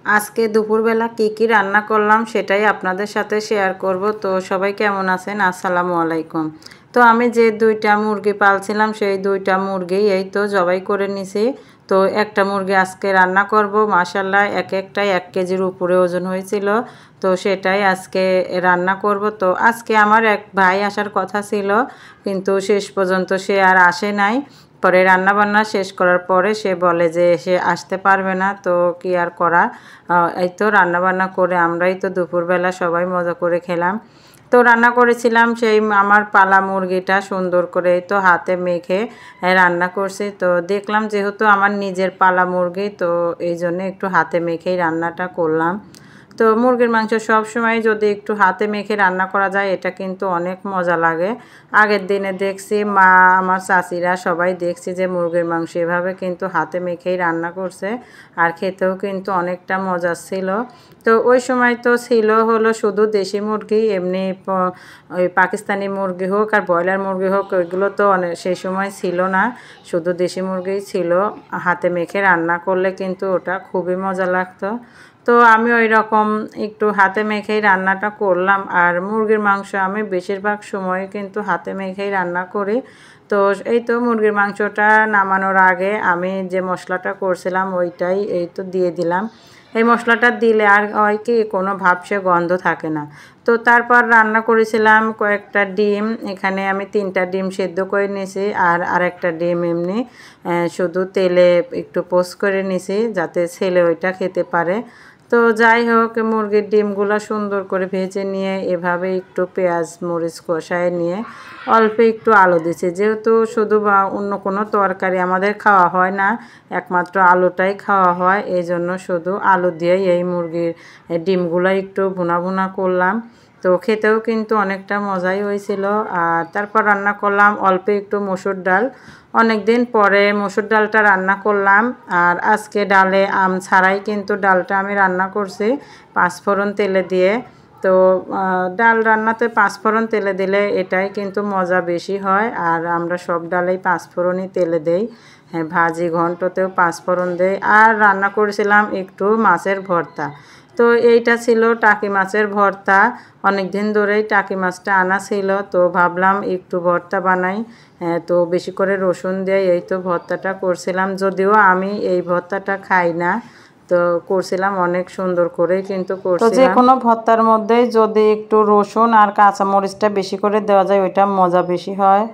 আজকে দুপুরবেলা কি রান্না করলাম সেটাই আপনাদের সাথে শেয়ার করব। তো সবাই কেমন আছেন? আসসালামু আলাইকুম। তো আমি যে দুইটা মুরগি পালছিলাম সেই দুইটা মুরগি এই তো জবাই করে নিছি। তো একটা মুরগি আজকে রান্না করব, মাশাআল্লাহ একটাই 1 কেজির উপরে ওজন হয়েছিল। তো সেটাই আজকে রান্না করব। তো আজকে আমার এক ভাই আসার কথা ছিল, কিন্তু শেষ পর্যন্ত সে আর আসে নাই। পরে রান্নাবান্না শেষ করার পরে সে বলে যে সে আসতে পারবে না। তো কি আর করা, এই তো রান্নাবান্না করে আমরাই তো দুপুরবেলা সবাই মজা করে খেলাম। তো রান্না করেছিলাম সেই আমার পালা মুরগিটা সুন্দর করে তো হাতে মেখে রান্না করছি। তো দেখলাম যেহেতু আমার নিজের পালা মুরগি, তো এই জন্য একটু হাতে মেখেই রান্নাটা করলাম। তো মুরগির মাংস সব সময় যদি একটু হাতে মেখে রান্না করা যায় এটা কিন্তু অনেক মজা লাগে। আগের দিনে দেখছি মা, আমার চাচিরা সবাই দেখছি যে মুরগির মাংস এভাবে কিন্তু হাতে মেখেই রান্না করছে, আর খেতেও কিন্তু অনেকটা মজা ছিল। তো ওই সময় তো ছিল হলো শুধু দেশি মুরগি, এমনি ওই পাকিস্তানি মুরগি হোক আর ব্রয়লার মুরগি হোক ওইগুলো তো অনেক সেই সময় ছিল না, শুধু দেশি মুরগিই ছিল। হাতে মেখে রান্না করলে কিন্তু ওটা খুবই মজা লাগতো। তো আমি ওই রকম একটু হাতে মেখেই রান্নাটা করলাম। আর মুরগির মাংস আমি বেশিরভাগ সময় কিন্তু হাতে মেখেই রান্না করি। তো এই তো মুরগির মাংসটা নামানোর আগে আমি যে মশলাটা করছিলাম ওইটাই এই তো দিয়ে দিলাম। এই মশলাটা দিলে আর হয় কি কোনো ভাবসে গন্ধ থাকে না। তো তারপর রান্না করেছিলাম কয়েকটা ডিম, এখানে আমি 3টা ডিম সেদ্ধ করে নিয়েছি, আর আরেকটা ডিম এমনি শুধু তেলে একটু পোস্ট করে নিয়েছি যাতে ছেলে ওইটা খেতে পারে। তো যাই হোক, মুরগির ডিমগুলো সুন্দর করে ভেজে নিয়ে এভাবে একটু পেঁয়াজ মরিচ কষায় নিয়ে অল্প একটু আলু দিয়েছি, যেহেতু শুধু বা অন্য কোনো তরকারি আমাদের খাওয়া হয় না, একমাত্র আলুটাই খাওয়া হয়, এই জন্য শুধু আলু দিয়েই এই মুরগির ডিমগুলো একটু ভুনা ভুনা করলাম। তো খেতেও কিন্তু অনেকটা মজাই হয়েছিল। আর তারপর রান্না করলাম অল্প একটু মসুর ডাল, অনেক দিন পরে মসুর ডালটা রান্না করলাম। আর আজকে ডালে আম ছাড়াই কিন্তু ডালটা আমি রান্না করছি 5 ফোড়ন তেলে দিয়ে। তো ডাল রান্নাতে 5 ফোড়ন তেলে দিলে এটাই কিন্তু মজা বেশি হয়, আর আমরা সব ডালেই 5 ফোড়নই তেলে দেই। হ্যাঁ, ভাজি ঘন্টতেও 5 ফোড়ন দেই। আর রান্না করেছিলাম একটু মাছের ভর্তা। তো এইটা ছিল টাকি মাছের ভর্তা, অনেক দিন ধরেই টাকি মাছটা আনা ছিল, তো ভাবলাম একটু ভর্তা বানাই। তো বেশি করে রসুন দিয়ে এই তো ভর্তাটা করছিলাম, যদিও আমি এই ভর্তাটা খাই না, তো করছিলাম অনেক সুন্দর করে কিন্তু করছিলাম। তো যে কোনো ভর্তার মধ্যে যদি একটু রসুন আর কাঁচামরিচটা বেশি করে দেওয়া যায় ওইটা মজা বেশি হয়।